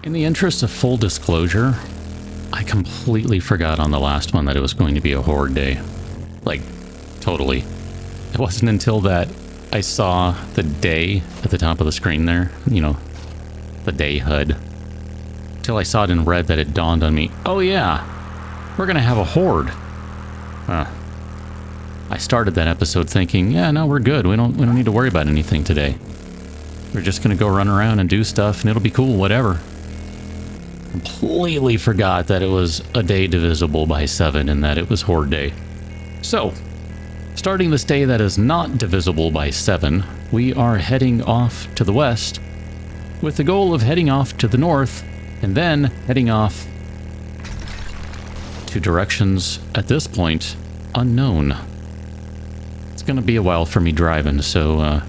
In the interest of full disclosure, I completely forgot on the last one that it was going to be a horde day. Like, totally. It wasn't until that I saw the day at the top of the screen there, you know, the day HUD. Till I saw it in red that it dawned on me, oh yeah, we're gonna have a horde. I started that episode thinking, yeah, no, we're good. We don't need to worry about anything today. We're just gonna go run around and do stuff and it'll be cool, whatever. Completely forgot that it was a day divisible by 7 and that it was horde day. So, starting this day that is not divisible by 7, we are heading off to the west with the goal of heading off to the north and then heading off to directions at this point unknown. It's gonna be a while for me driving, so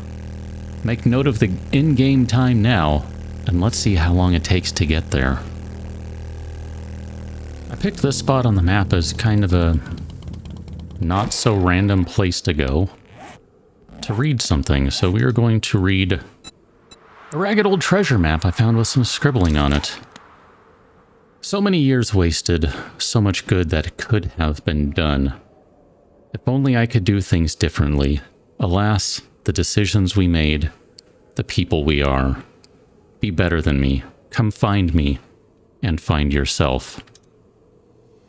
make note of the in-game time now and let's see how long it takes to get there. I picked this spot on the map as kind of a not so random place to go to read something, so we are going to read a ragged old treasure map I found with some scribbling on it. So many years wasted, so much good that could have been done. If only I could do things differently. Alas, the decisions we made, the people we are. Be better than me. Come find me, and find yourself.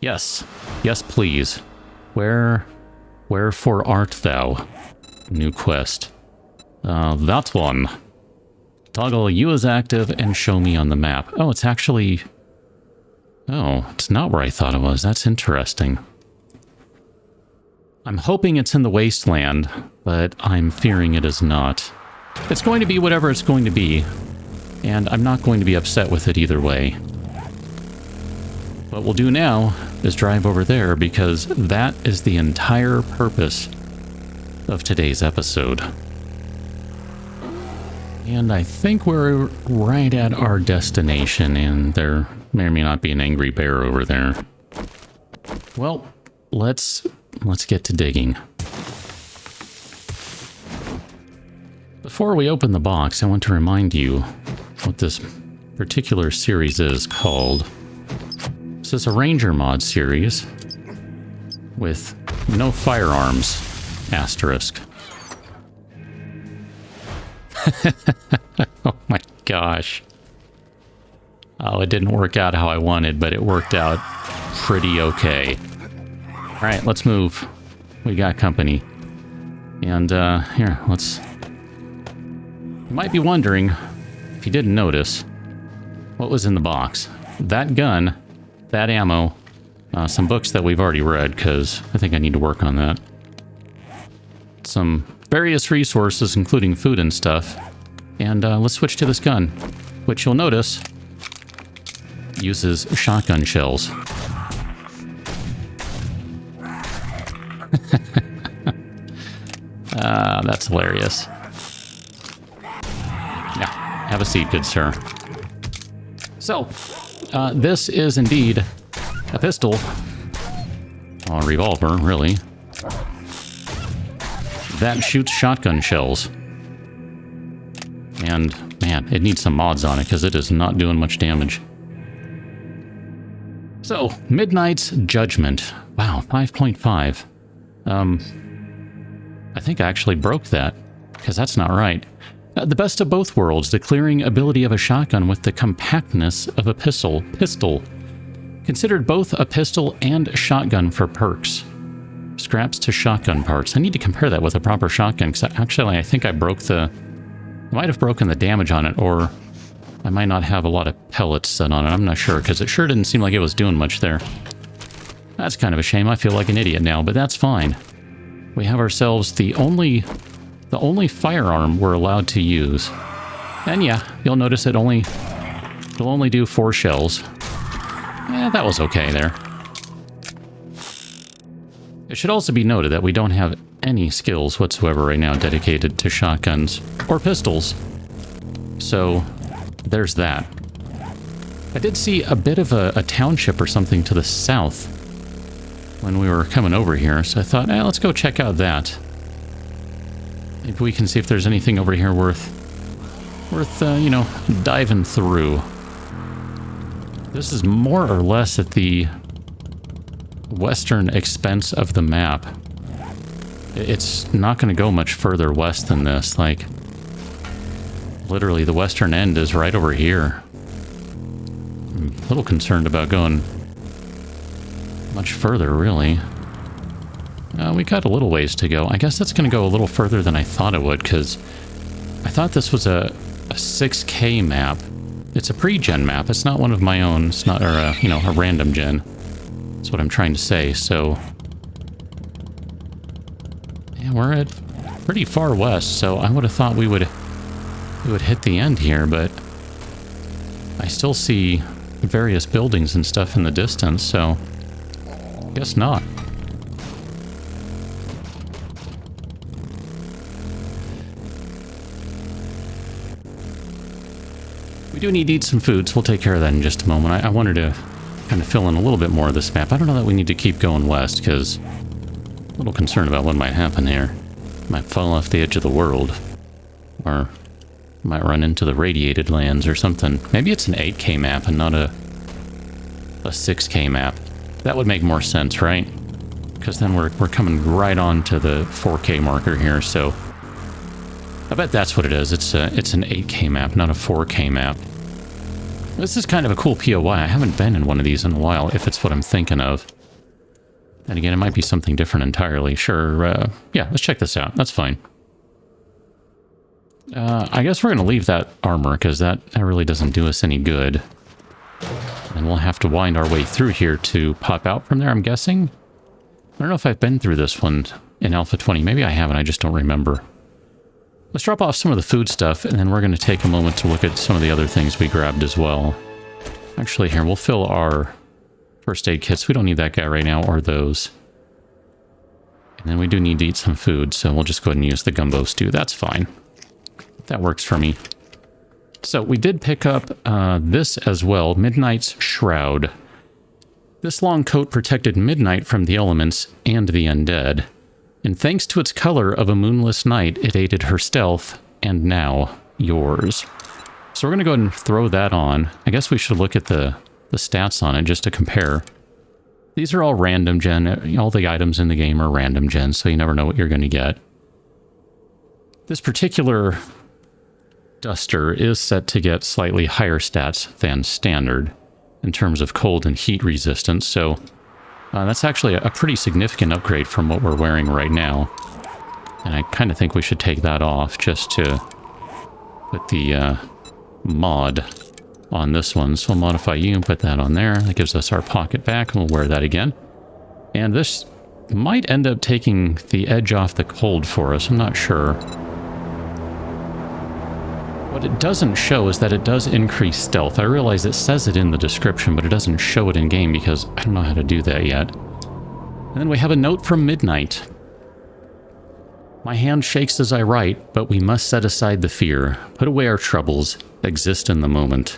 Yes, yes please. Wherefore art thou? New quest. That one. Toggle you as active and show me on the map. Oh, it's actually... Oh, it's not where I thought it was. That's interesting. I'm hoping it's in the wasteland, but I'm fearing it is not. It's going to be whatever it's going to be, and I'm not going to be upset with it either way. What we'll do now is drive over there because that is the entire purpose of today's episode. And I think we're right at our destination, and there may or may not be an angry bear over there. Well, let's get to digging. Before we open the box, I want to remind you what this particular series is called. This is a RangerMod series with no firearms, asterisk. Oh my gosh. Oh, it didn't work out how I wanted, but it worked out pretty okay. Alright, let's move. We got company. And, here, let's... You might be wondering, if you didn't notice, what was in the box. That gun, that ammo, some books that we've already read, because I think I need to work on that. Some various resources, including food and stuff. And let's switch to this gun, which you'll notice uses shotgun shells. That's hilarious. Yeah, have a seat, good sir. So, this is indeed a pistol. Well, a revolver, really. That shoots shotgun shells. And, man, it needs some mods on it because it is not doing much damage. So, Midnight's Judgment. Wow, 5.5. I think I actually broke that, because that's not right. The best of both worlds, the clearing ability of a shotgun with the compactness of a pistol. Considered both a pistol and a shotgun for perks. Scraps to shotgun parts. I need to compare that with a proper shotgun, because actually I think I broke the... I might have broken the damage on it, or I might not have a lot of pellets set on it. I'm not sure, because it sure didn't seem like it was doing much there. That's kind of a shame. I feel like an idiot now, but that's fine. We have ourselves the only firearm we're allowed to use. And yeah, you'll notice it'll only do 4 shells. Yeah, that was okay there. It should also be noted that we don't have any skills whatsoever right now dedicated to shotguns or pistols. So, there's that. I did see a bit of a township or something to the south when we were coming over here, so I thought, let's go check out that. Maybe we can see if there's anything over here worth you know, diving through. This is more or less at the western expense of the map. It's not going to go much further west than this. Like, literally, the western end is right over here. I'm a little concerned about going much further, really. We got a little ways to go. I guess that's going to go a little further than I thought it would, because I thought this was a 6K map. It's a pre-gen map. It's not one of my own. It's not, or you know, a random gen. That's what I'm trying to say. So, yeah, we're at pretty far west. So I would have thought we would hit the end here, but I still see various buildings and stuff in the distance. So, I guess not. We do need to eat some food, so we'll take care of that in just a moment. I wanted to kind of fill in a little bit more of this map. I don't know that we need to keep going west, because I'm a little concerned about what might happen here. Might fall off the edge of the world. Or might run into the radiated lands or something. Maybe it's an 8K map and not a 6K map. That would make more sense, right? Because then we're coming right on to the 4K marker here, so I bet that's what it is. It's an 8K map, not a 4K map. This is kind of a cool POI. I haven't been in one of these in a while, if it's what I'm thinking of. And again, it might be something different entirely. Sure, yeah, let's check this out. That's fine. I guess we're going to leave that armor, because that really doesn't do us any good. And we'll have to wind our way through here to pop out from there, I'm guessing. I don't know if I've been through this one in Alpha 20. Maybe I haven't, I just don't remember. Let's drop off some of the food stuff, and then we're going to take a moment to look at some of the other things we grabbed as well. Actually, here, we'll fill our first aid kits. We don't need that guy right now, or those. And then we do need to eat some food, so we'll just go ahead and use the gumbo stew. That's fine. That works for me. So, we did pick up this as well, Midnight's Shroud. This long coat protected Midnight from the elements and the undead. And thanks to its color of a moonless night, it aided her stealth, and now yours. So we're going to go ahead and throw that on. I guess we should look at the stats on it just to compare. These are all random gen. All the items in the game are random gen, so you never know what you're going to get. This particular duster is set to get slightly higher stats than standard in terms of cold and heat resistance, so that's actually a pretty significant upgrade from what we're wearing right now. And I kind of think we should take that off just to put the mod on this one. So we'll modify you and put that on there. That gives us our pocket back, and we'll wear that again. And this might end up taking the edge off the cold for us. I'm not sure. What it doesn't show is that it does increase stealth. I realize it says it in the description, but it doesn't show it in-game because I don't know how to do that yet. And then we have a note from Midnight. My hand shakes as I write, but we must set aside the fear, put away our troubles, exist in the moment.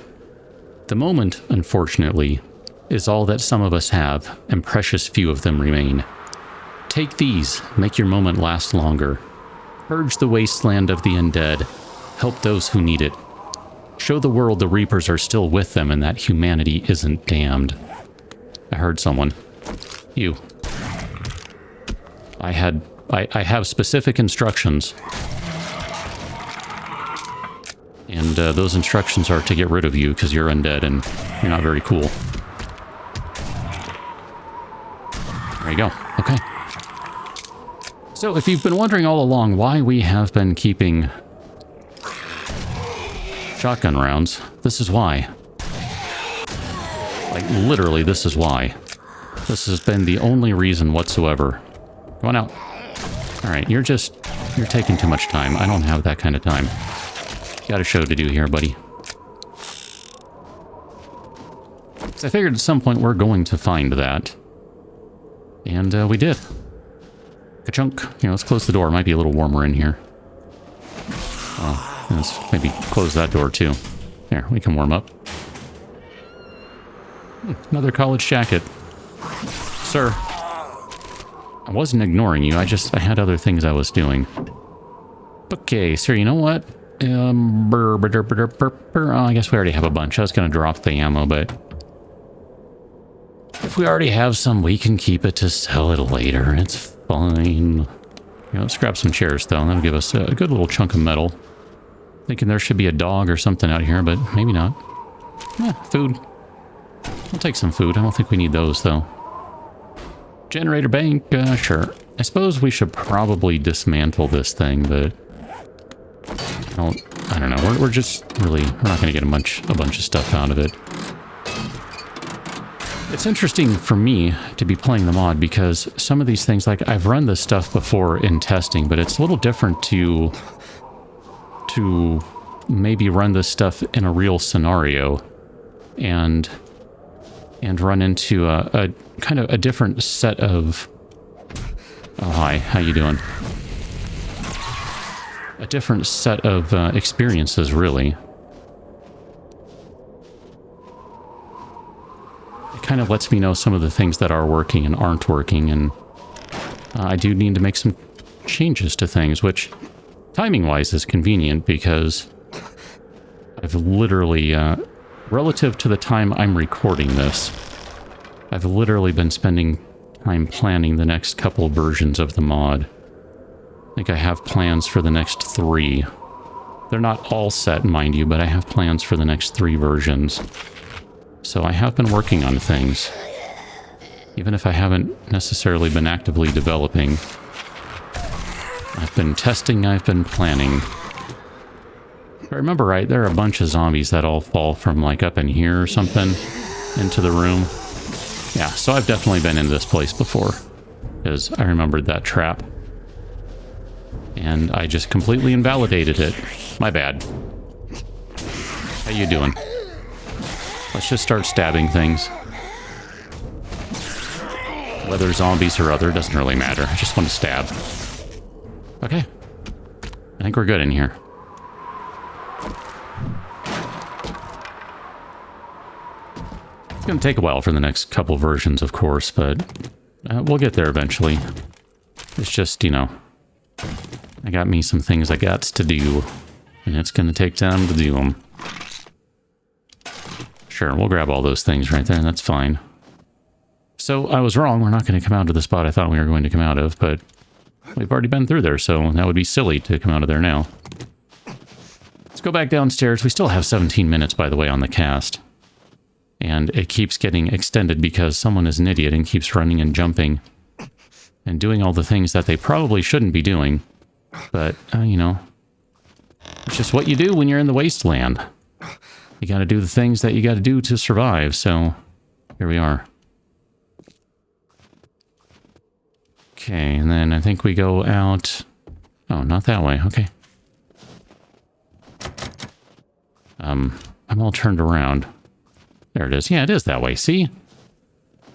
The moment, unfortunately, is all that some of us have, and precious few of them remain. Take these, make your moment last longer. Purge the wasteland of the undead. Help those who need it. Show the world the Reapers are still with them and that humanity isn't damned. I heard someone. You. I have specific instructions. And those instructions are to get rid of you because you're undead and you're not very cool. There you go. Okay. So if you've been wondering all along why we have been keeping shotgun rounds, this is why. Like, literally, this is why. This has been the only reason whatsoever. Come on out. Alright, you're taking too much time. I don't have that kind of time. Got a show to do here, buddy. So I figured at some point we're going to find that. And we did. Ka-chunk. You know, let's close the door. It might be a little warmer in here. Oh. Let's maybe close that door too. There, we can warm up. Another college jacket. Sir. I wasn't ignoring you, I had other things I was doing. Okay, sir, you know what? Oh, I guess we already have a bunch. I was going to drop the ammo, but If we already have some, we can keep it to sell it later. It's fine. Yeah, let's grab some chairs, though. That'll give us a good little chunk of metal. Thinking there should be a dog or something out here, but maybe not. Food. I'll take some food. I don't think we need those, though. Generator bank, sure. I suppose we should probably dismantle this thing, but I don't know. We're just really, we're not going to get a bunch of stuff out of it. It's interesting for me to be playing the mod because some of these things, like I've run this stuff before in testing, but it's a little different to maybe run this stuff in a real scenario and run into a kind of a different set of... Oh, hi. How you doing? A different set of experiences, really. It kind of lets me know some of the things that are working and aren't working, and I do need to make some changes to things, which timing-wise is convenient because I've literally, relative to the time I'm recording this, I've literally been spending time planning the next couple versions of the mod. I think I have plans for the next 3. They're not all set, mind you, but I have plans for the next 3 versions. So I have been working on things. Even if I haven't necessarily been actively developing. I've been testing, I've been planning. If I remember right, there are a bunch of zombies that all fall from like up in here or something into the room. Yeah, so I've definitely been in this place before, because I remembered that trap. And I just completely invalidated it. My bad. How you doing? Let's just start stabbing things. Whether zombies or other, doesn't really matter. I just want to stab. Okay. I think we're good in here. It's going to take a while for the next couple versions, of course, but we'll get there eventually. It's just, you know, I got me some things I got to do, and it's going to take time to do them. Sure, we'll grab all those things right there, and that's fine. So, I was wrong. We're not going to come out to the spot I thought we were going to come out of, but we've already been through there, so that would be silly to come out of there now. Let's go back downstairs. We still have 17 minutes, by the way, on the cast. And it keeps getting extended because someone is an idiot and keeps running and jumping and doing all the things that they probably shouldn't be doing. But, you know, it's just what you do when you're in the wasteland. You gotta do the things that you gotta do to survive, so here we are. Okay, and then I think we go out... Oh, not that way, okay. I'm all turned around. There it is. Yeah, it is that way, see?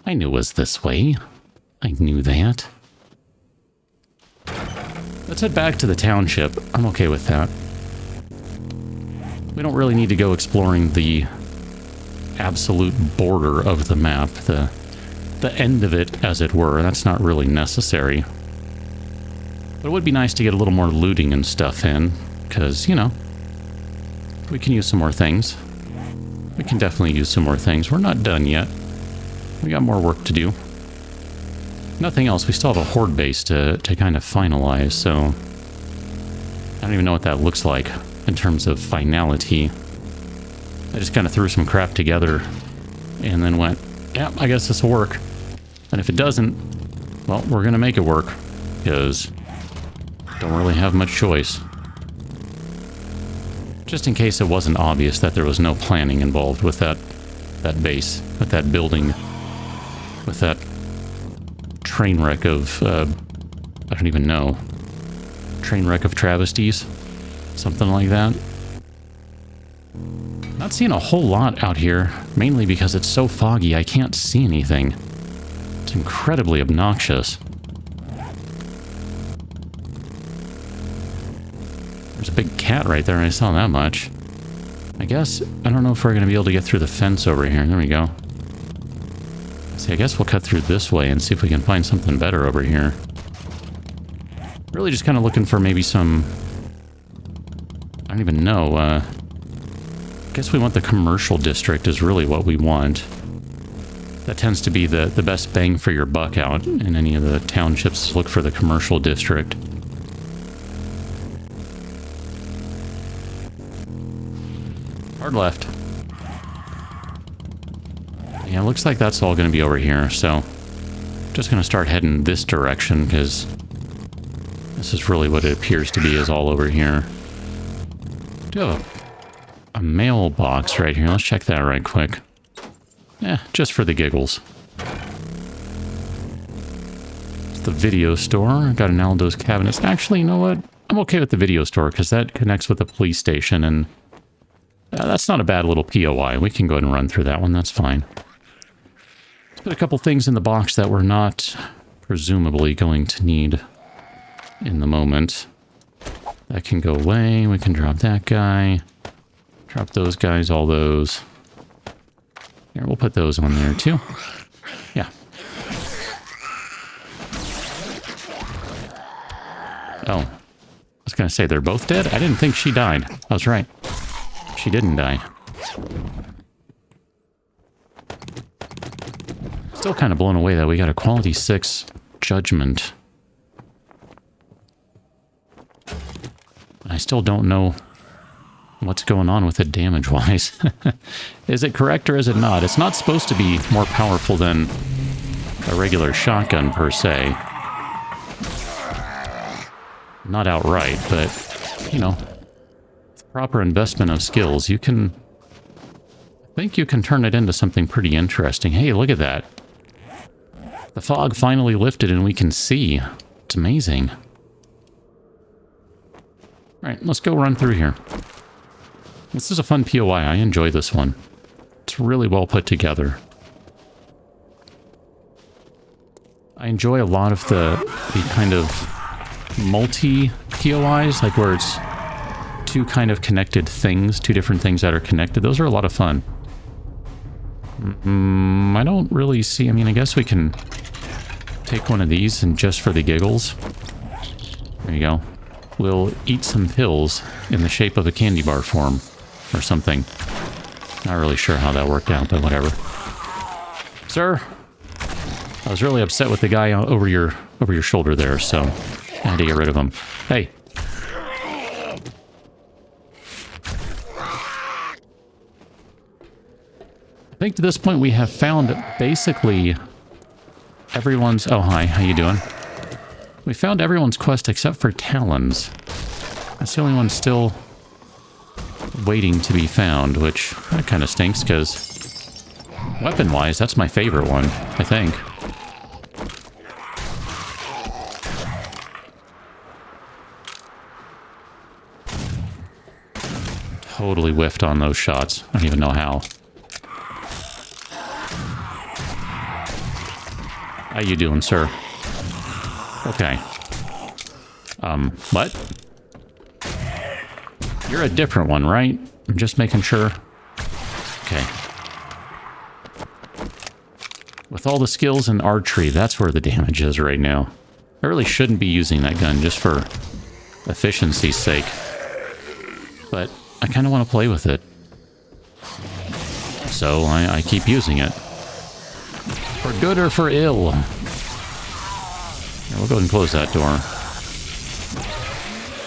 I knew it was this way. I knew that. Let's head back to the township. I'm okay with that. We don't really need to go exploring the absolute border of the map, the end of it, as it were. That's not really necessary. But it would be nice to get a little more looting and stuff in, because, you know, we can use some more things. We can definitely use some more things. We're not done yet. We got more work to do. Nothing else. We still have a horde base to kind of finalize, so I don't even know what that looks like in terms of finality. I just kind of threw some crap together and then went, yeah, I guess this will work. And if it doesn't, well, we're going to make it work, because don't really have much choice. Just in case it wasn't obvious that there was no planning involved with that base, with that building, with that train wreck of, I don't even know, train wreck of travesties, something like that. Not seeing a whole lot out here, mainly because it's so foggy I can't see anything. It's incredibly obnoxious. There's a big cat right there, and I saw that much. I guess, I don't know if we're going to be able to get through the fence over here. There we go. See, I guess we'll cut through this way and see if we can find something better over here. Really just kind of looking for maybe some... I don't even know, I guess we want the commercial district is really what we want. That tends to be the best bang for your buck out in any of the townships. Look for the commercial district. Hard left. Yeah, looks like that's all going to be over here, so just going to start heading this direction, because this is really what it appears to be, is all over here. I do have a mailbox right here. Let's check that right quick. Yeah, just for the giggles. It's the video store. Got an Aldo's cabinets. Actually, you know what? I'm okay with the video store, because that connects with the police station, and that's not a bad little POI. We can go ahead and run through that one. That's fine. Let's put a couple things in the box that we're not presumably going to need in the moment. That can go away. We can drop that guy. Drop those guys, all those. Here, we'll put those on there too. Yeah. Oh. I was going to say they're both dead? I didn't think she died. I was right. She didn't die. Still kind of blown away that we got a quality 6 judgment. I still don't know what's going on with it damage-wise. Is it correct or is it not? It's not supposed to be more powerful than a regular shotgun, per se. Not outright, but, you know, with proper investment of skills, you can... I think you can turn it into something pretty interesting. Hey, look at that. The fog finally lifted and we can see. It's amazing. Alright, let's go run through here. This is a fun POI. I enjoy this one. It's really well put together. I enjoy a lot of the kind of multi-POIs, like where it's two kind of connected things, two different things that are connected. Those are a lot of fun. I don't really see... I mean, I guess we can take one of these and just for the giggles. There you go. We'll eat some pills in the shape of a candy bar form or something. Not really sure how that worked out, but whatever. Sir, I was really upset with the guy over your shoulder there, so I had to get rid of him. Hey. I think to this point we have found basically everyone's... Oh, hi. How you doing? We found everyone's quest except for Talons. That's the only one still waiting to be found, which that kind of stinks, because weapon-wise, that's my favorite one, I think. Totally whiffed on those shots. I don't even know how. How you doing, sir? Okay. What? You're a different one, right? I'm just making sure. Okay. With all the skills in archery, that's where the damage is right now. I really shouldn't be using that gun just for efficiency's sake. But I kind of want to play with it. So I keep using it. For good or for ill. Here, we'll go ahead and close that door.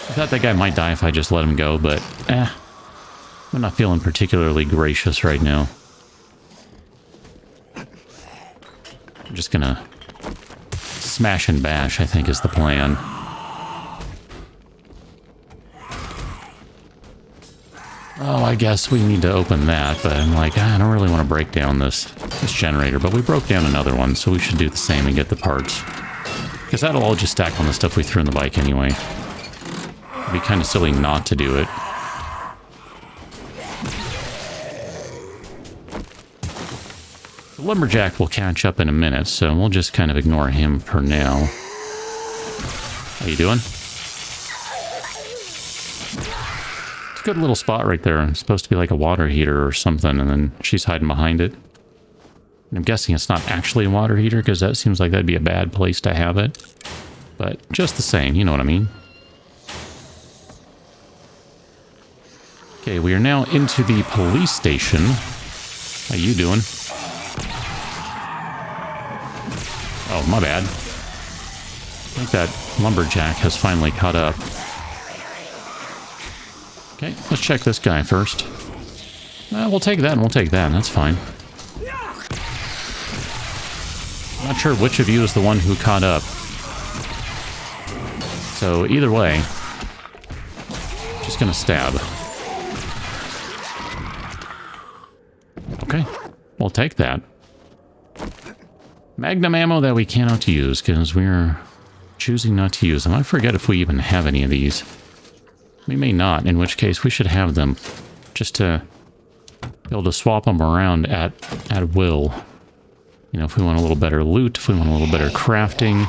I thought that guy might die if I just let him go, but I'm not feeling particularly gracious right now. I'm just gonna smash and bash, I think, is the plan. Oh, I guess we need to open that, but I'm like, I don't really want to break down this generator, but we broke down another one, so we should do the same and get the parts. Because that'll all just stack on the stuff we threw in the bike anyway. It'd be kind of silly not to do it. The lumberjack will catch up in a minute, so we'll just kind of ignore him for now. How you doing? It's a good little spot right there. It's supposed to be like a water heater or something, and then she's hiding behind it. And I'm guessing it's not actually a water heater, because that seems like that'd be a bad place to have it. But just the same, you know what I mean. Okay, we are now into the police station. How you doing? Oh, my bad. I think that lumberjack has finally caught up. Okay, let's check this guy first. We'll take that and we'll take that. That's fine. I'm not sure which of you is the one who caught up. So either way, just gonna stab. Okay, we'll take that. Magnum ammo that we cannot use because we're choosing not to use them. I forget if we even have any of these. We may not, in which case we should have them just to be able to swap them around at will. You know, if we want a little better loot, if we want a little better crafting,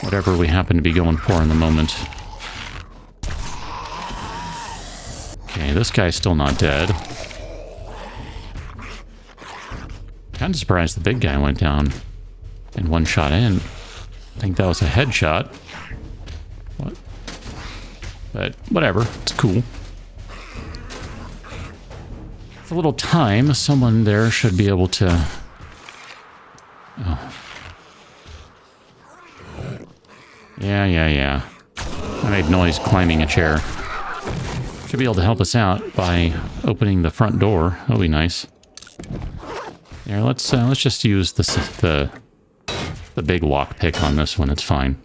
whatever we happen to be going for in the moment. Okay, this guy's still not dead. Kind of surprised the big guy went down in one shot. I didn't think that was a headshot. What? But whatever, it's cool. With a little time, someone there should be able to... Oh. Yeah. I made noise climbing a chair. Should be able to help us out by opening the front door. That'll be nice. Here, let's just use the big lockpick on this one. It's fine.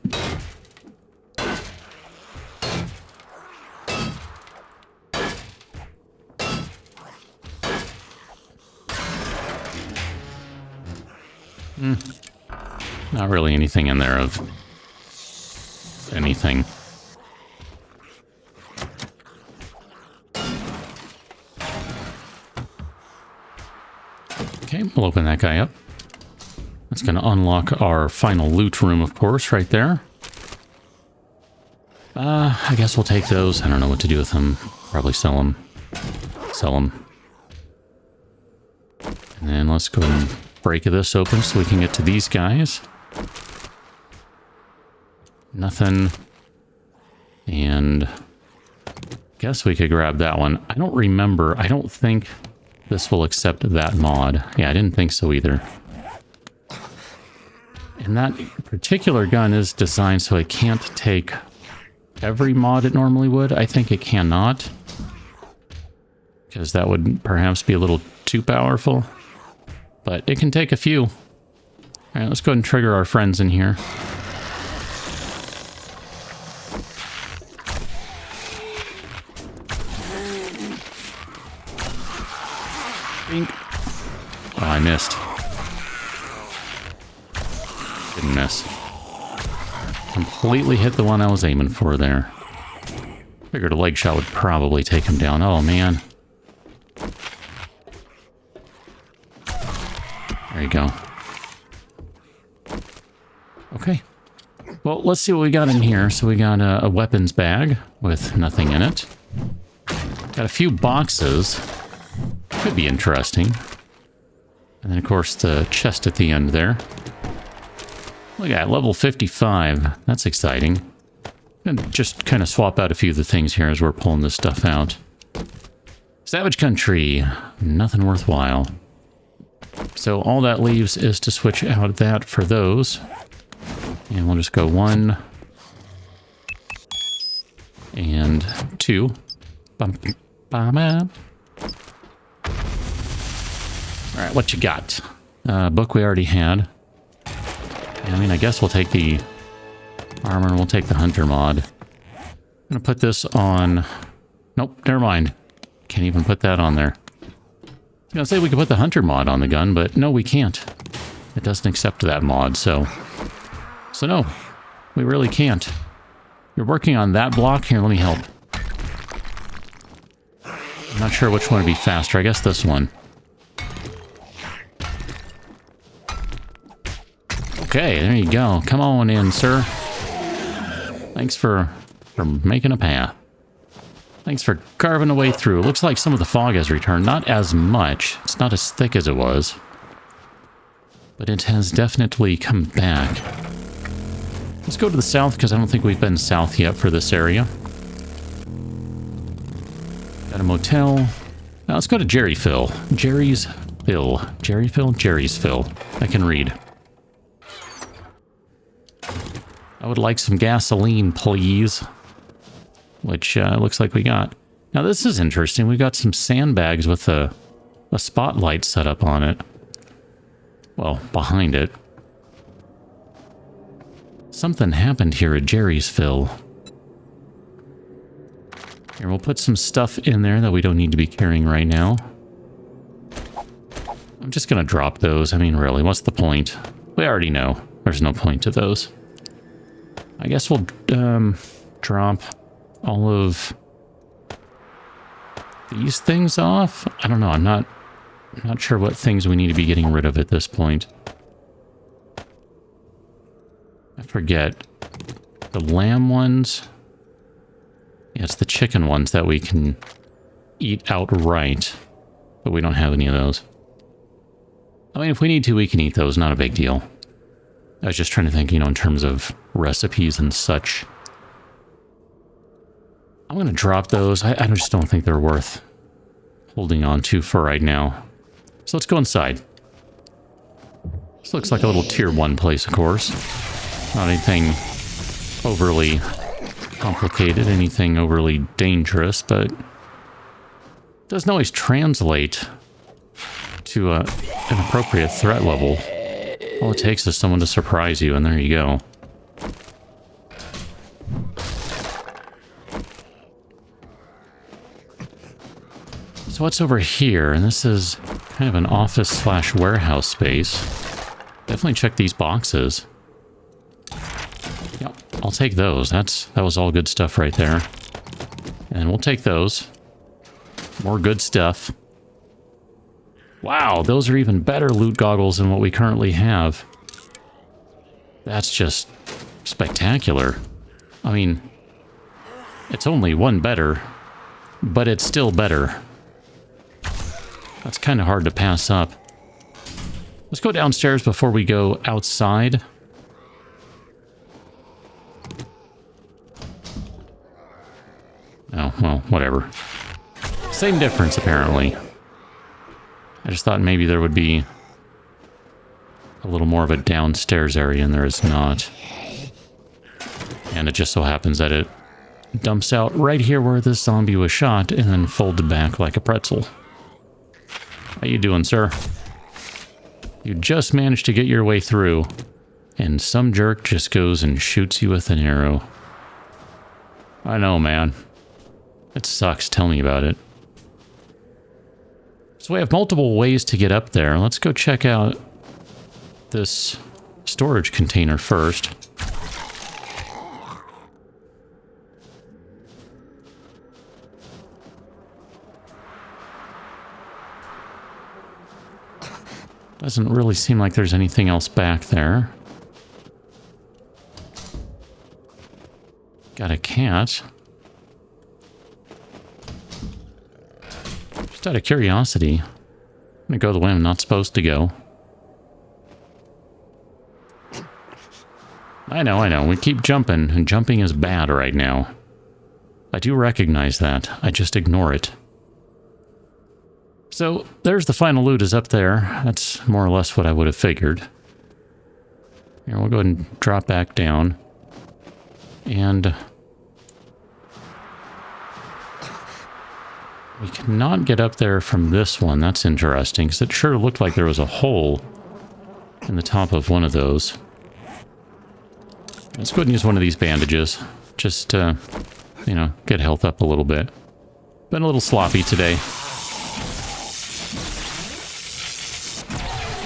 Not really anything in there of anything. Okay, we'll open that guy up. That's going to unlock our final loot room, of course, right there. I guess we'll take those. I don't know what to do with them. Probably sell them. Sell them. And then let's go ahead and break this open so we can get to these guys. Nothing. And guess we could grab that one. I don't remember. I don't think this will accept that mod. Yeah, I didn't think so either. And that particular gun is designed so it can't take every mod it normally would. I think it cannot, because that would perhaps be a little too powerful. But it can take a few. All right, let's go ahead and trigger our friends in here. Bink. Oh, I missed. Didn't miss. Completely hit the one I was aiming for there. Figured a leg shot would probably take him down. Oh, man. There you go. Okay. Well, let's see what we got in here. So we got a weapons bag with nothing in it. Got a few boxes. Could be interesting. And then, of course, the chest at the end there. Look at that, level 55. That's exciting. And just kind of swap out a few of the things here as we're pulling this stuff out. Savage Country. Nothing worthwhile. So all that leaves is to switch out that for those. And we'll just go 1 and 2. Bump, bam, bam. Alright, what you got? Book we already had. I mean, I guess we'll take the armor and we'll take the hunter mod. I'm gonna put this on... Nope, never mind. Can't even put that on there. I was gonna say we could put the hunter mod on the gun, but no, we can't. It doesn't accept that mod, so no, we really can't. You're working on that block? Here, let me help. I'm not sure which one would be faster. I guess this one. Okay, there you go. Come on in, sir. Thanks for making a path. Thanks for carving a way through. Looks like some of the fog has returned. Not as much. It's not as thick as it was. But it has definitely come back. Let's go to the south, because I don't think we've been south yet for this area. Got a motel. Now let's go to Jerry's Fill. Jerry's Fill. I can read. I would like some gasoline, please. Which looks like we got. Now this is interesting. We got some sandbags with a spotlight set up on it. Well, behind it. Something happened here at Jerry'sville. Here, we'll put some stuff in there that we don't need to be carrying right now. I'm just gonna drop those. I mean, really, what's the point? We already know there's no point to those. I guess we'll drop all of these things off. I don't know. I'm not sure what things we need to be getting rid of at this point. I forget. The lamb ones. Yeah, it's the chicken ones that we can eat outright, but we don't have any of those. I mean, if we need to, we can eat those. Not a big deal. I was just trying to think, you know, in terms of recipes and such. I'm going to drop those. I just don't think they're worth holding on to for right now. So let's go inside. This looks like a little tier 1 place, of course. Not anything overly complicated, anything overly dangerous, but it doesn't always translate to an appropriate threat level. All it takes is someone to surprise you, and there you go. So what's over here? And this is kind of an office/warehouse space. Definitely check these boxes. Yep, I'll take those. That was all good stuff right there. And we'll take those. More good stuff. Wow, those are even better loot goggles than what we currently have. That's just spectacular. I mean, it's only one better, but it's still better. That's kind of hard to pass up. Let's go downstairs before we go outside. Oh, well, whatever. Same difference, apparently. I just thought maybe there would be a little more of a downstairs area, and there is not. And it just so happens that it dumps out right here where this zombie was shot and then folded back like a pretzel. How you doing, sir? You just managed to get your way through, and some jerk just goes and shoots you with an arrow. I know, man. It sucks. Tell me about it. So we have multiple ways to get up there. Let's go check out this storage container first. Doesn't really seem like there's anything else back there. Got a cat. Just out of curiosity, I'm gonna go the way I'm not supposed to go. I know. We keep jumping, and jumping is bad right now. I do recognize that. I just ignore it. So, there's the final loot is up there. That's more or less what I would have figured. Here, we'll go ahead and drop back down. And we cannot get up there from this one. That's interesting, because it sure looked like there was a hole in the top of one of those. Let's go ahead and use one of these bandages. Just to, you know, get health up a little bit. Been a little sloppy today.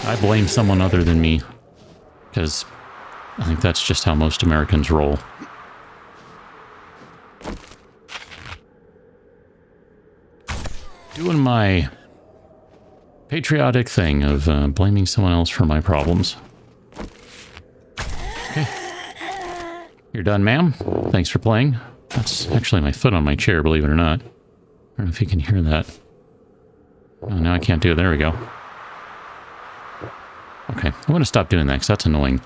I blame someone other than me, because I think that's just how most Americans roll. Doing my patriotic thing of blaming someone else for my problems. Okay. You're done, ma'am. Thanks for playing. That's actually my foot on my chair, believe it or not. I don't know if you can hear that. Oh, no, I can't do it. There we go. Okay, I'm going to stop doing that because that's annoying.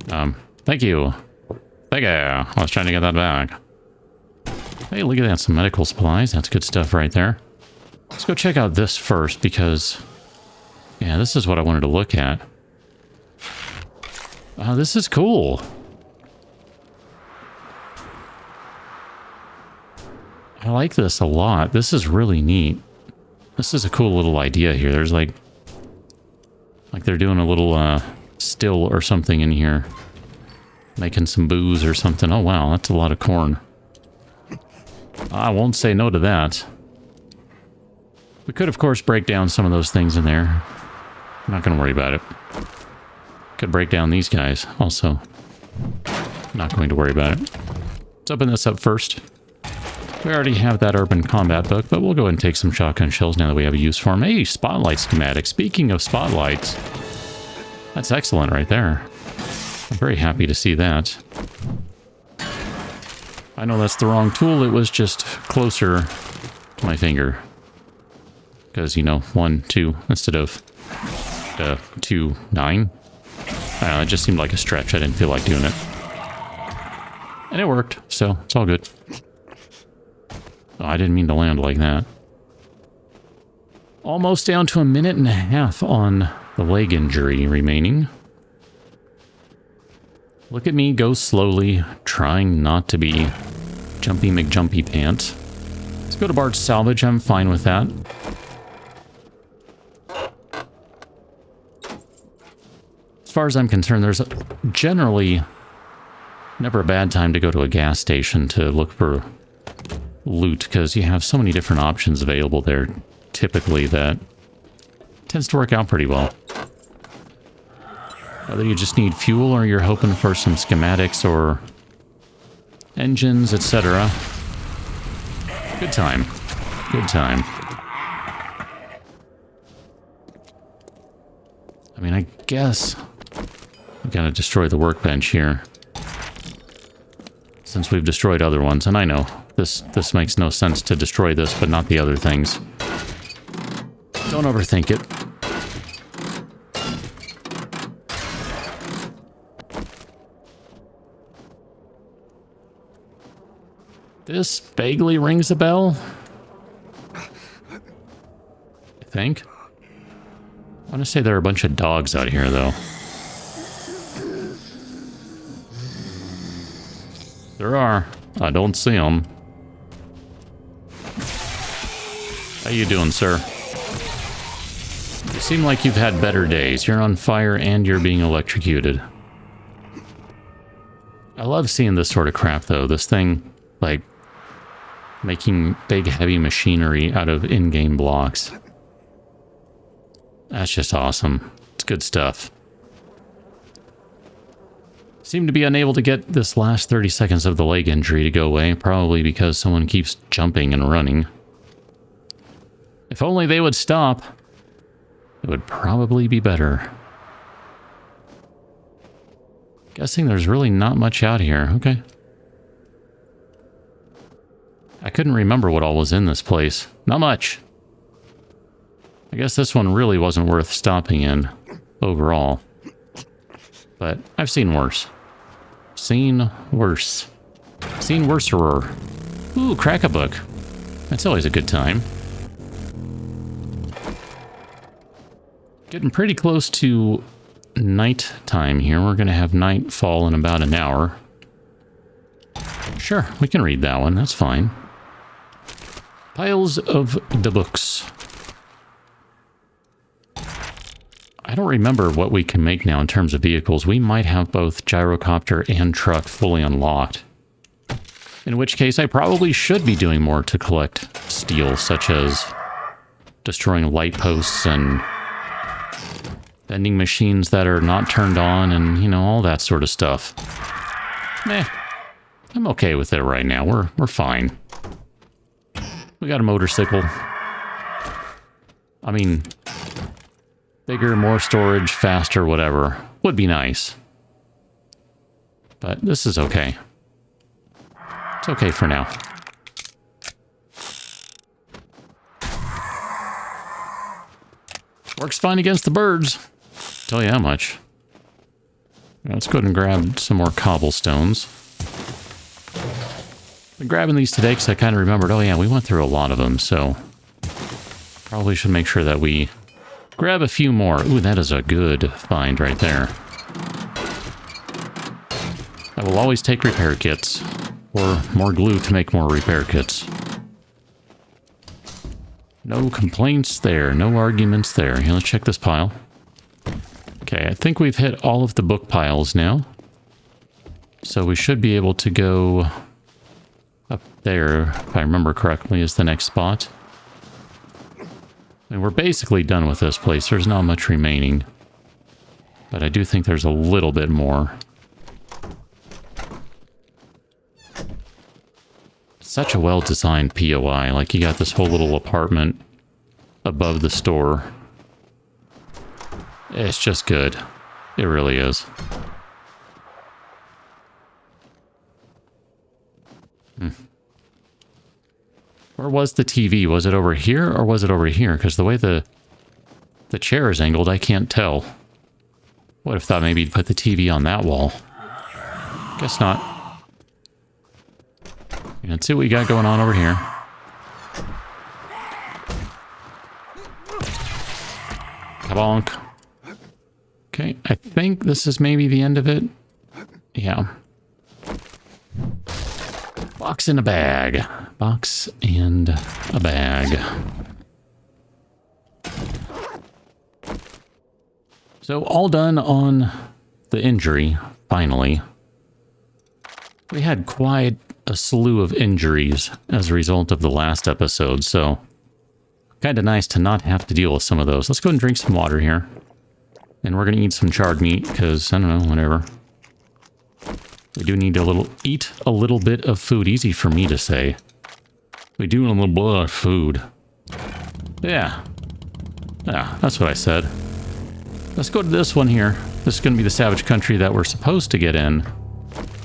Thank you. Thank you. I was trying to get that back. Hey, look at that. Some medical supplies. That's good stuff right there. Let's go check out this first because, yeah, this is what I wanted to look at. Oh, this is cool. I like this a lot. This is really neat. This is a cool little idea here. There's like they're doing a little still or something in here. Making some booze or something. Oh wow, that's a lot of corn. I won't say no to that. We could, of course, break down some of those things in there. I'm not going to worry about it. Could break down these guys also. Not going to worry about it. Let's open this up first. We already have that urban combat book, but we'll go ahead and take some shotgun shells now that we have a use for them. Hey, spotlight schematic. Speaking of spotlights, that's excellent right there. I'm very happy to see that. I know that's the wrong tool. It was just closer to my finger. Because, you know, 1, 2, instead of 2, 9. I don't know, it just seemed like a stretch. I didn't feel like doing it. And it worked, so it's all good. Oh, I didn't mean to land like that. Almost down to 1.5 minutes on the leg injury remaining. Look at me go slowly, trying not to be Jumpy McJumpy Pants. Let's go to Bart's Salvage. I'm fine with that. As far as I'm concerned, there's generally never a bad time to go to a gas station to look for loot, because you have so many different options available there, typically, that tends to work out pretty well. Whether you just need fuel or you're hoping for some schematics or engines, etc. Good time. Good time. I mean, I guess we gotta destroy the workbench here, since we've destroyed other ones. And I know this makes no sense to destroy this, but not the other things. Don't overthink it. This vaguely rings a bell, I think. I want to say there are a bunch of dogs out here, though. There are. I don't see them. How you doing, sir? You seem like you've had better days. You're on fire and you're being electrocuted. I love seeing this sort of crap, though. This thing, like, making big, heavy machinery out of in-game blocks. That's just awesome. It's good stuff. Seem to be unable to get this last 30 seconds of the leg injury to go away, probably because someone keeps jumping and running. If only they would stop, it would probably be better. Guessing there's really not much out here. Okay. I couldn't remember what all was in this place. Not much. I guess this one really wasn't worth stopping in overall. But I've seen worse. Seen worse. Seen worserer. Ooh, crack a book. That's always a good time. Getting pretty close to night time here. We're going to have nightfall in about an hour. Sure, we can read that one. That's fine. Piles of the books. I don't remember what we can make now in terms of vehicles. We might have both gyrocopter and truck fully unlocked. In which case, I probably should be doing more to collect steel, such as destroying light posts and vending machines that are not turned on and, you know, all that sort of stuff. Meh. I'm okay with it right now. We're fine. We got a motorcycle. I mean, bigger, more storage, faster, whatever. Would be nice. But this is okay. It's okay for now. Works fine against the birds. Tell you how much. Let's go ahead and grab some more cobblestones. Been grabbing these today because I kind of remembered, oh yeah, we went through a lot of them, so probably should make sure that we grab a few more. Ooh, that is a good find right there. I will always take repair kits. Or more glue to make more repair kits. No complaints there. No arguments there. Here, let's check this pile. Okay, I think we've hit all of the book piles now. So we should be able to go up there, if I remember correctly, is the next spot. And we're basically done with this place. There's not much remaining. But I do think there's a little bit more. Such a well-designed POI. Like, you got this whole little apartment above the store. It's just good. It really is. Where was the TV? Was it over here or was it over here? Because the way the chair is angled, I can't tell. Would have thought maybe you'd put the TV on that wall. Guess not. Let's see what we got going on over here. Kabonk. Okay, I think this is maybe the end of it. Yeah. Box in a bag. Box and a bag. So all done on the injury, finally. We had quite a slew of injuries as a result of the last episode, so kind of nice to not have to deal with some of those. Let's go and drink some water here. And we're going to eat some charred meat, because, I don't know, whatever. We do need to eat a little bit of food. Easy for me to say. We do need a little bit of food. Yeah. Yeah, that's what I said. Let's go to this one here. This is going to be the savage country that we're supposed to get in.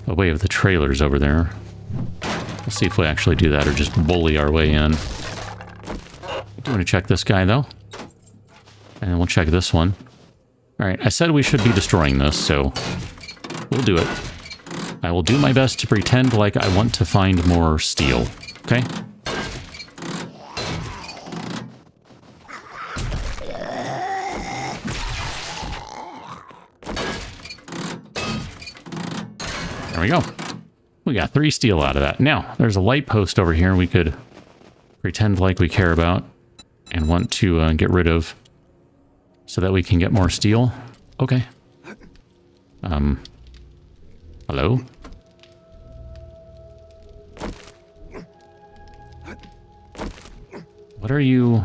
By way of the trailers over there. We'll see if we actually do that or just bully our way in. I do want to check this guy, though. And we'll check this one. Alright, I said we should be destroying this, so we'll do it. I will do my best to pretend like I want to find more steel. Okay? There we go. We got 3 steel out of that. Now, there's a light post over here we could pretend like we care about and want to get rid of so that we can get more steel. Okay. Hello? What are you...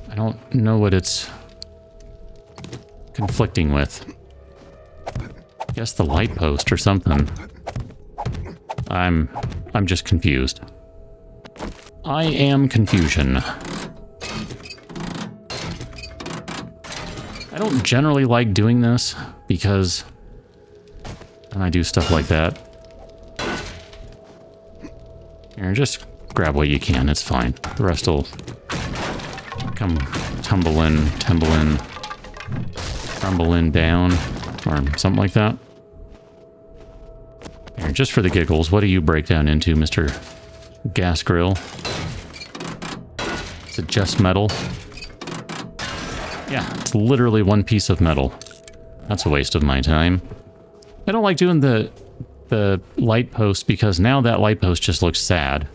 I don't know what it's conflicting with. I guess the light post or something. I'm just confused. I am confusion. I don't generally like doing this because when I do stuff like that, here, just grab what you can, it's fine. The rest will come tumbling down, or something like that. Here, just for the giggles, what do you break down into, Mr. Gas Grill? Is it just metal? Yeah, it's literally one piece of metal. That's a waste of my time. I don't like doing the light post because now that light post just looks sad.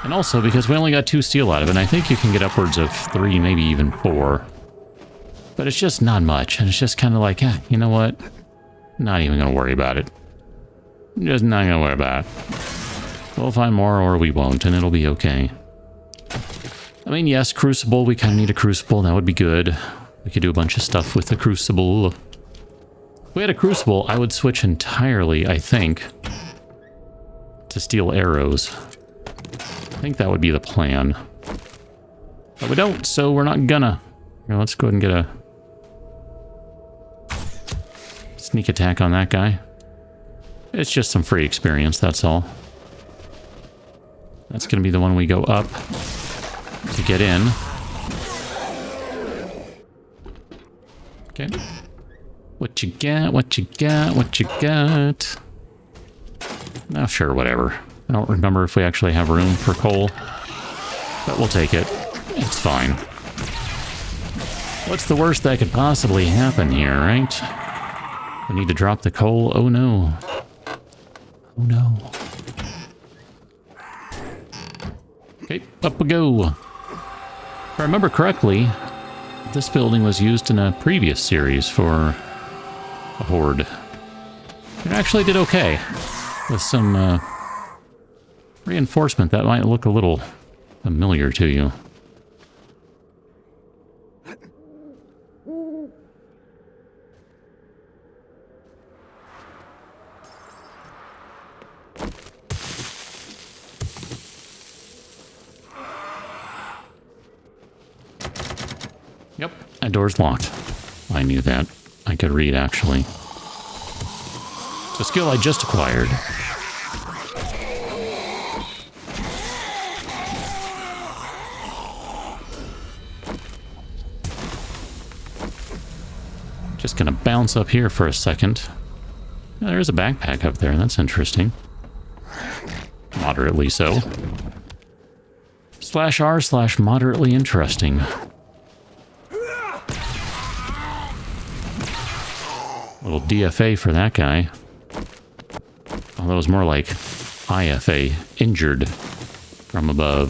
And also because we only got 2 steel out of it, and I think you can get upwards of 3, maybe even 4. But it's just not much, and it's just kind of like, you know what? Not even going to worry about it. Just not going to worry about it. We'll find more or we won't, and it'll be okay. I mean, yes, Crucible, we kind of need a Crucible, that would be good. We could do a bunch of stuff with the Crucible. If we had a Crucible, I would switch entirely, I think, to steel arrows. I think that would be the plan. But we don't, so we're not gonna. Here, let's go ahead and get a sneak attack on that guy. It's just some free experience, that's all. That's gonna be the one we go up to get in. Okay. What you got? What you got? What you got? Oh, sure, whatever. I don't remember if we actually have room for coal, but we'll take it. It's fine. What's the worst that could possibly happen here, right? We need to drop the coal. Oh no. Oh no. Okay, up we go. If I remember correctly, this building was used in a previous series for a horde. It actually did okay. With some reinforcement that might look a little familiar to you. Yep, that door's locked. I knew that. I could read, actually. It's a skill I just acquired. Just gonna bounce up here for a second. Oh, there's a backpack up there. That's interesting. Moderately so. /r/moderately interesting. Little DFA for that guy. Although it was more like IFA, injured from above.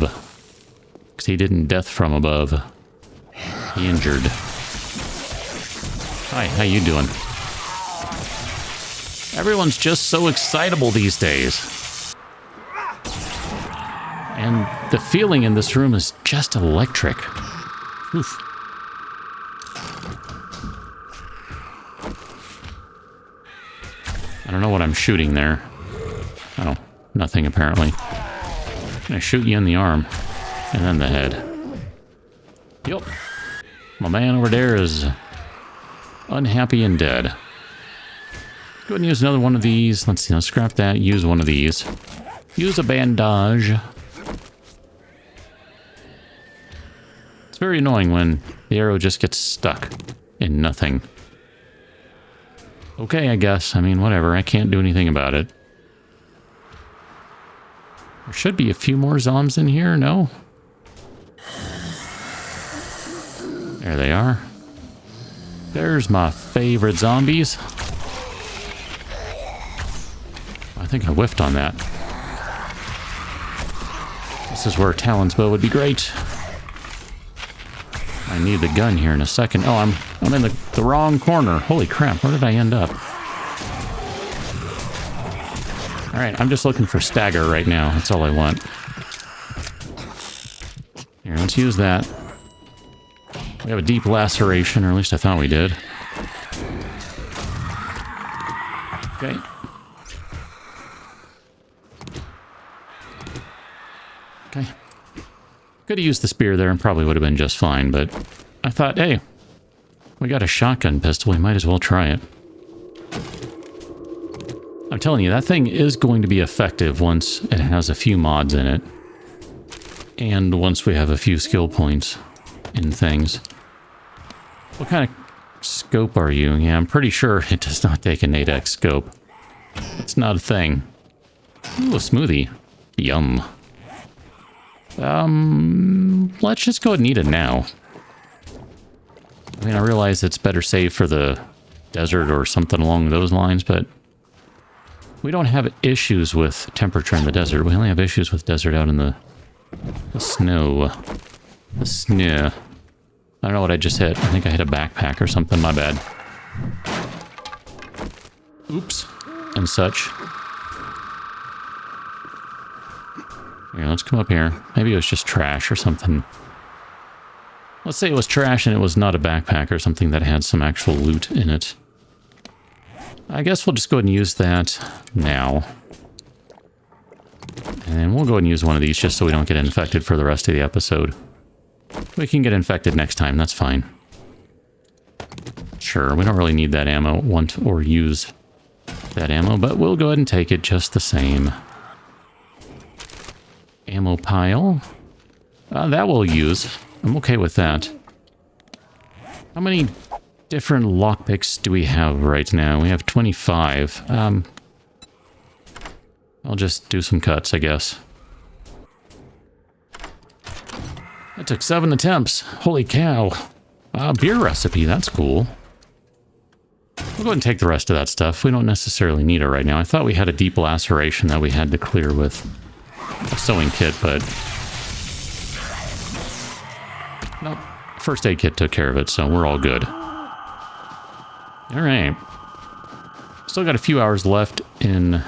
Because he didn't death from above. He injured. Hi, how you doing? Everyone's just so excitable these days. And the feeling in this room is just electric. Oof. I don't know what I'm shooting there. Oh, nothing apparently. I'm gonna shoot you in the arm. And then the head. Yup. My man over there is unhappy and dead. Go ahead and use another one of these. Let's see, let's scrap that. Use one of these. Use a bandage. It's very annoying when the arrow just gets stuck in nothing. Okay, I guess. I mean, whatever. I can't do anything about it. There should be a few more zombies in here, no? There they are. There's my favorite zombies. I think I whiffed on that. This is where Talon's bow would be great. I need the gun here in a second. Oh, I'm in the wrong corner. Holy crap, where did I end up? Alright, I'm just looking for stagger right now. That's all I want. Here, let's use that. We have a deep laceration, or at least I thought we did. Okay. Okay. Could have used the spear there and probably would have been just fine, but I thought, hey, we got a shotgun pistol, we might as well try it. I'm telling you, that thing is going to be effective once it has a few mods in it. And once we have a few skill points in things. What kind of scope are you? Yeah, I'm pretty sure it does not take an 8x scope. It's not a thing. Ooh, a smoothie. Yum. Let's just go ahead and eat it now. I mean, I realize it's better saved for the desert or something along those lines, but we don't have issues with temperature in the desert. We only have issues with desert out in the snow. The snow. I don't know what I just hit. I think I hit a backpack or something. My bad. Oops. And such. Here, let's come up here. Maybe it was just trash or something. Let's say it was trash and it was not a backpack or something that had some actual loot in it. I guess we'll just go ahead and use that now. And we'll go ahead and use one of these just so we don't get infected for the rest of the episode. We can get infected next time, that's fine. Sure, we don't really need that ammo, want or use that ammo, but we'll go ahead and take it just the same. Ammo pile. That we'll use. I'm okay with that. How many different lockpicks do we have right now? We have 25. I'll just do some cuts, I guess. That took 7 attempts. Holy cow. Beer recipe, that's cool. We'll go ahead and take the rest of that stuff. We don't necessarily need it right now. I thought we had a deep laceration that we had to clear with a sewing kit, but nope. First aid kit took care of it, so we're all good. All right. Still got a few hours left in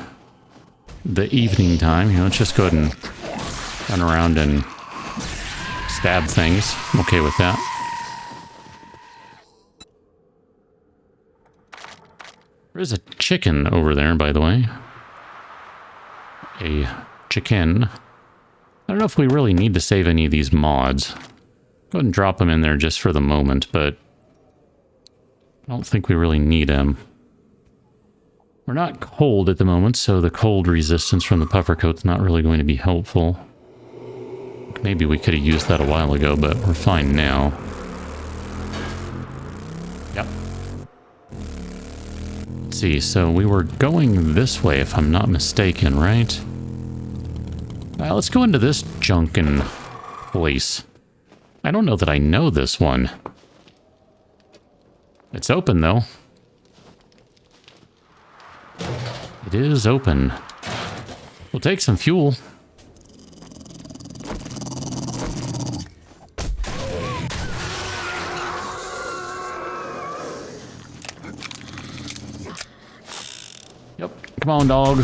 the evening time. You know, let's just go ahead and run around and stab things. I'm okay with that. There is a chicken over there, by the way. A chicken. I don't know if we really need to save any of these mods. Go ahead and drop them in there just for the moment, but I don't think we really need them. We're not cold at the moment, so the cold resistance from the puffer coat's not really going to be helpful. Maybe we could have used that a while ago, but we're fine now. Yep. Let's see, so we were going this way, if I'm not mistaken, right? Let's go into this junkin' place. I don't know that I know this one. It's open, though. It is open. We'll take some fuel. Yep, come on, dog.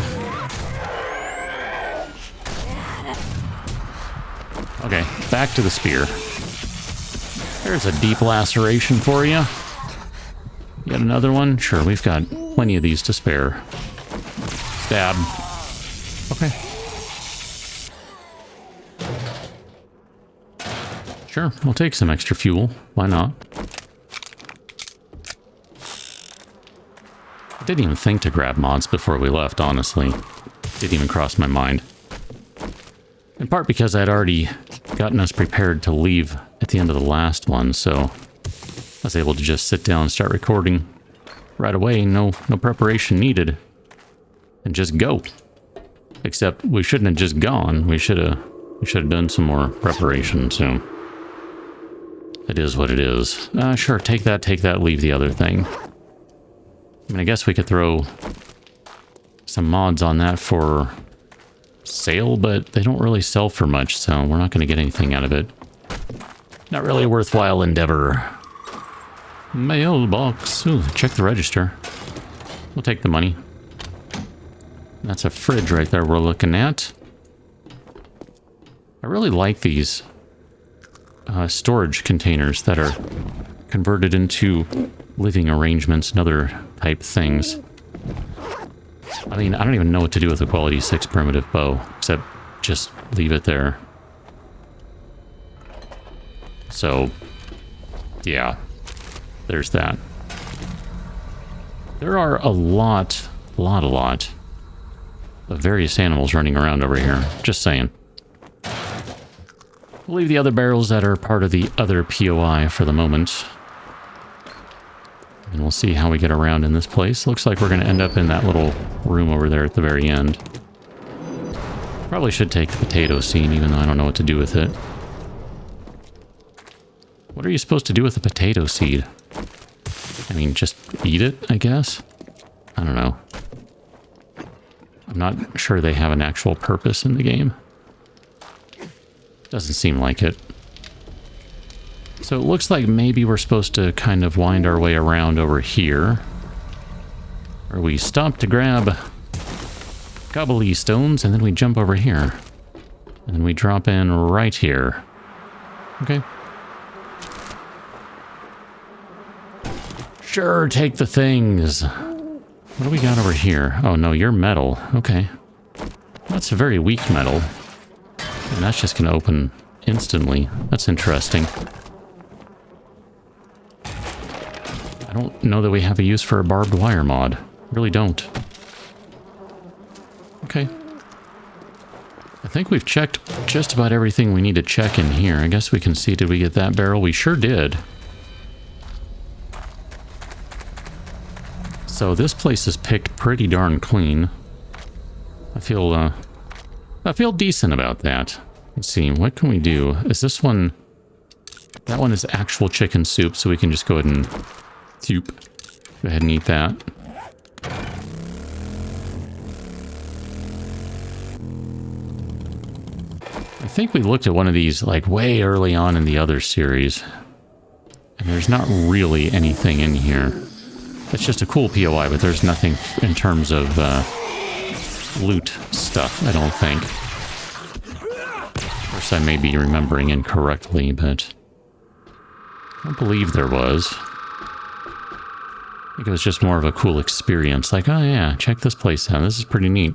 Okay, back to the spear. There's a deep laceration for you. Yet another one? Sure, we've got plenty of these to spare. Stab. Okay. Sure, we'll take some extra fuel. Why not? I didn't even think to grab mods before we left, honestly. Didn't even cross my mind. In part because I'd already gotten us prepared to leave at the end of the last one, so I was able to just sit down and start recording right away. No preparation needed. And just go. Except we shouldn't have just gone. We should have done some more preparation, so it is what it is. Sure, take that, leave the other thing. I mean, I guess we could throw some mods on that for sale, but they don't really sell for much, so we're not going to get anything out of it. Not really a worthwhile endeavor. Mailbox. Ooh, check the register. We'll take the money. That's a fridge right there we're looking at. I really like these storage containers that are converted into living arrangements and other type things. I mean, I don't even know what to do with a quality 6 primitive bow, except just leave it there. So, yeah, there's that. There are a lot of various animals running around over here. Just saying. We'll leave the other barrels that are part of the other POI for the moment. And we'll see how we get around in this place. Looks like we're going to end up in that little room over there at the very end. Probably should take the potato seed, even though I don't know what to do with it. What are you supposed to do with a potato seed? I mean, just eat it, I guess? I don't know. I'm not sure they have an actual purpose in the game. Doesn't seem like it. So it looks like maybe we're supposed to kind of wind our way around over here. Or we stop to grab gobbly stones and then we jump over here. And then we drop in right here. Okay. Sure, take the things. What do we got over here? Oh no, you're metal. Okay. That's a very weak metal. And that's just going to open instantly. That's interesting. I don't know that we have a use for a barbed wire mod. Really don't. Okay. I think we've checked just about everything we need to check in here. I guess we can see, did we get that barrel? We sure did. So this place is picked pretty darn clean. I feel decent about that. Let's see, what can we do? Is this one... That one is actual chicken soup, so we can just go ahead and soup. Go ahead and eat that. I think we looked at one of these like way early on in the other series. And there's not really anything in here. It's just a cool POI, but there's nothing in terms of loot stuff, I don't think. Of course, I may be remembering incorrectly, but I don't believe there was. I think it was just more of a cool experience. Like, oh yeah, check this place out. This is pretty neat.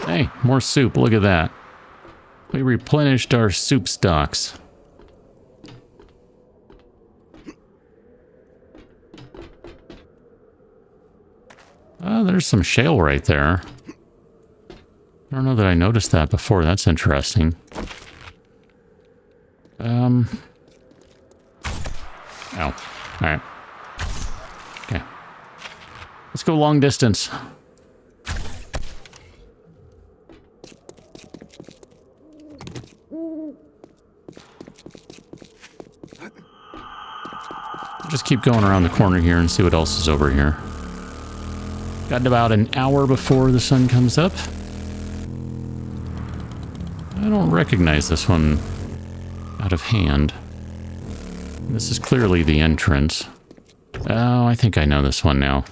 Hey, more soup. Look at that. We replenished our soup stocks. Oh, there's some shale right there. I don't know that I noticed that before. That's interesting. Oh. Alright. Okay. Let's go long distance. Just keep going around the corner here and see what else is over here. Got about an hour before the sun comes up. I don't recognize this one out of hand. This is clearly the entrance. Oh, I think I know this one now.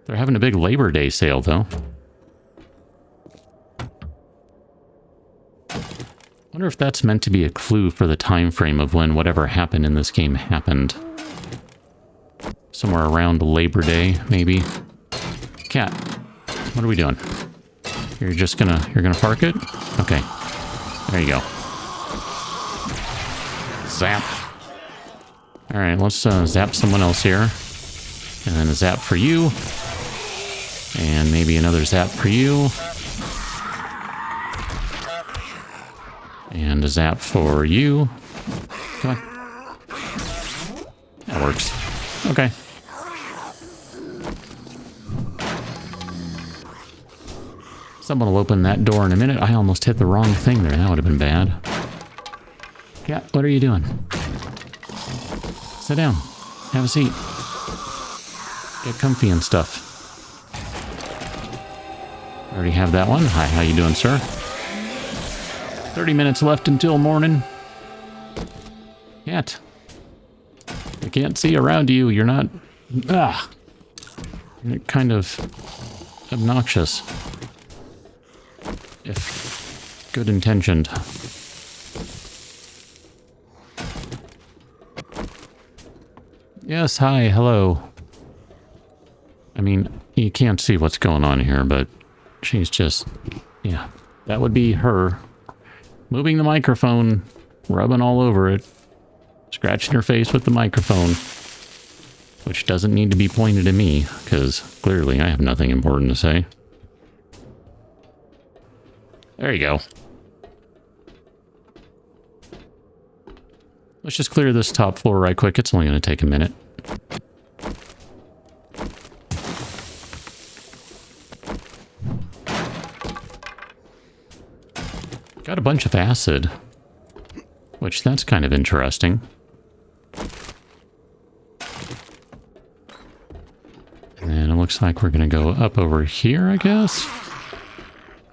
They're having a big Labor Day sale, though. I wonder if that's meant to be a clue for the time frame of when whatever happened in this game happened. Somewhere around Labor Day, maybe. Cat, what are we doing? You're gonna park it? Okay. There you go. Zap. Alright, let's zap someone else here. And then a zap for you. And maybe another zap for you. And a zap for you. Come on. That works. Okay. Someone will open that door in a minute. I almost hit the wrong thing there. That would have been bad. Yeah, what are you doing? Sit down. Have a seat. Get comfy and stuff. Already have that one. Hi, how you doing, sir? 30 minutes left until morning. Cat. I can't see around you. You're not... Ah! You're kind of obnoxious. If good intentioned. Yes, hi, hello. I mean, you can't see what's going on here, but she's just... Yeah, that would be her. Moving the microphone, rubbing all over it, scratching her face with the microphone, which doesn't need to be pointed at me, because clearly I have nothing important to say. There you go. Let's just clear this top floor right quick. It's only going to take a minute. Got a bunch of acid, which that's kind of interesting. And it looks like we're going to go up over here, I guess.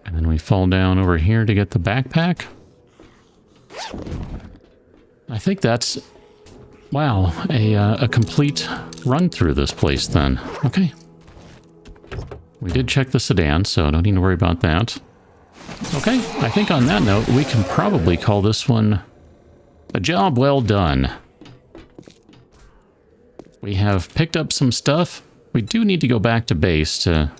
And then we fall down over here to get the backpack. I think that's, wow, a complete run through this place then. Okay. We did check the sedan, so don't need to worry about that. Okay, I think on that note, we can probably call this one a job well done. We have picked up some stuff. We do need to go back to base to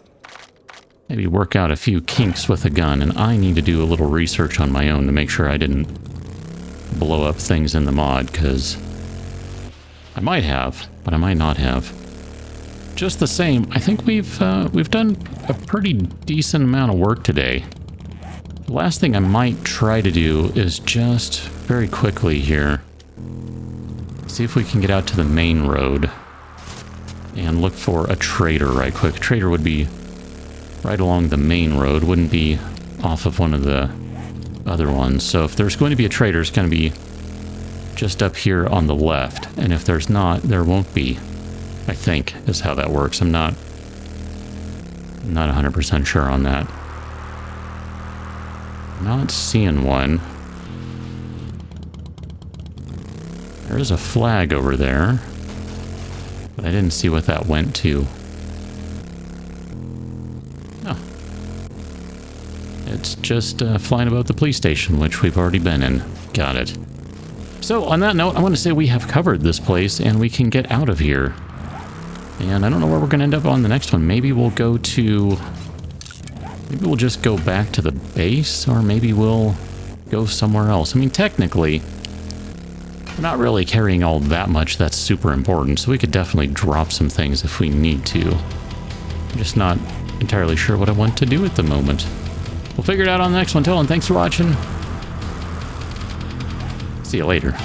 maybe work out a few kinks with the gun, and I need to do a little research on my own to make sure I didn't blow up things in the mod, because I might have, but I might not have. Just the same, I think we've done a pretty decent amount of work today. The last thing I might try to do is just very quickly here see if we can get out to the main road and look for a trader right quick. A trader would be right along the main road, wouldn't be off of one of the other ones. So if there's going to be a trader, it's going to be just up here on the left. And if there's not, there won't be. I think is how that works. I'm not 100% sure on that. Not seeing one. There is a flag over there, but I didn't see what that went to. Oh. It's just flying about the police station, which we've already been in. Got it. So, on that note, I want to say we have covered this place, and we can get out of here. And I don't know where we're going to end up on the next one. Maybe we'll go to... Maybe we'll just go back to the base, or maybe we'll go somewhere else. I mean, technically, we're not really carrying all that much that's super important, so we could definitely drop some things if we need to. I'm just not entirely sure what I want to do at the moment. We'll figure it out on the next one. Till then, thanks for watching. See you later.